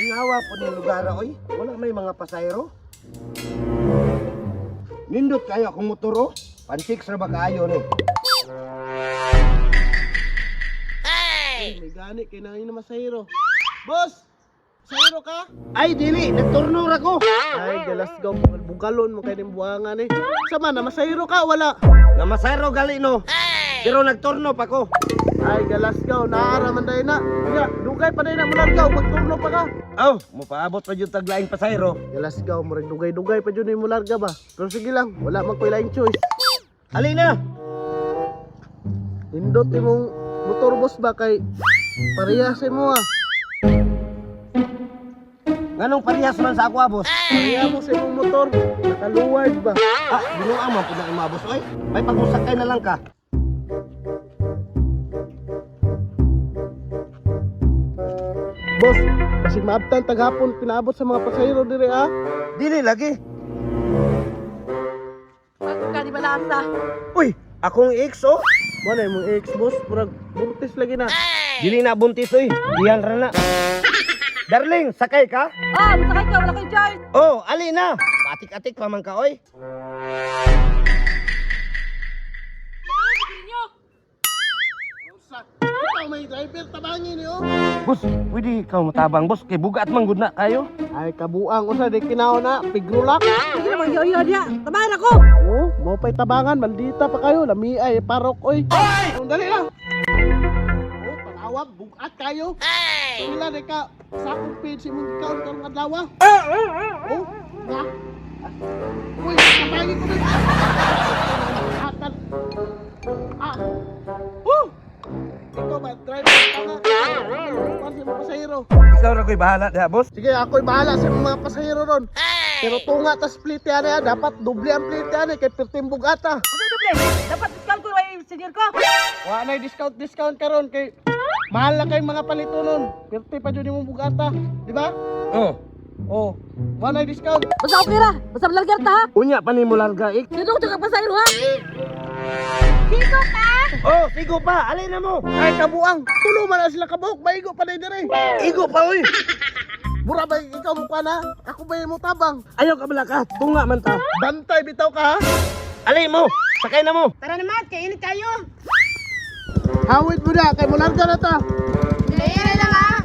Ingawa po ni lugar oy. Wala may mga pasayro. Nindot kayo akong motoro. Pansik ra ba kaayo ni? Ay, may gani kay nangin na masahiro. Boss! Masahiro ka? Ay dili, nagturno ra ko. Ay, galasgaw bugalon mo kay ning buangan eh. Sama na masahiro ka wala. Na masayro gali no. Pero nagturno pa ko. Ay, galasgaw naara man dai na. Ya, dugay pa dai na mulargaw magturno pa ka. Oh, mopaabot pa jud taglaing pasayro. Galasgaw mo ring dugay-dugay pa jud ni mularga ba. Pero sige lang, wala man koy laing choice. Ali na. Indot imong motor boss ba kay parehas mo ah. Nganong parehas man sa ako, boss? Parehas mo sa imong motor, nakaluward ba? Ah, binuang man po na imabos oy. May pag-usakay na lang ka. Boss, basig maabtan taghapon pinaabot sa mga pasahero dire ah. Dili lagi. Bago ka di balasa. Uy, akong ex oh. Mo na imong ex boss, murag buntis lagi na. Dili na buntis oy. Diyan ra na. Darling, sakay ka? Ah, masakay ka, wala kang charge. Oh, ali na. Atik-atik pa man ka oy. Ikaw may driver tabangin niyo. Boss, pwede ikaw matabang boss kay bugat man gud na kayo. Ay kabuang usa di kinaw na pigrulak. Sige naman, yoyo dia. Tabahan ako. Oh, mo pay tabangan maldita pa kayo, lami ay parok oy. Ay, dali lang. Oh, panawag bugat kayo. Sila de ka sa akong page imong account karong adlaw. Oh, na. Uy, tabangin ko na. Atan. Ah. Oh. Ikaw ba driver ka na? Kasi mga pasahero. Ikaw ra koy bahala diha, boss. Sige, ako'y bahala sa mga pasahero ron. Pero tunga ta split yan eh, dapat doble ang split yan eh, kay perting bugata. Ano doble? Dapat discount ko yung senior ko. Wala na discount ka ron, kay mahal na kayong mga palito nun. Perti pa dyan yung bugata, di ba? Oh. Oh, wala na discount. Basta okay ra. Basta malalgar ta ha. Unya pa ni mo larga ik. Sino ko ka pasahero ha? Sino ka? Oh, sigo pa. Ali na mo. Ay, kabuang, tulo man na sila kabuok, maigo pa na dire. Igo pa oy. Bura ba, ikaw mo pa na? Ako ba yung mo tabang? Ayaw ka bala ka. Tunga man ta. Bantay, bitaw ka ha? Ali mo. Sakay na mo. Tara naman, kainit kayo. Hawid mo na, kay mularga na ta. Kaya lang ha.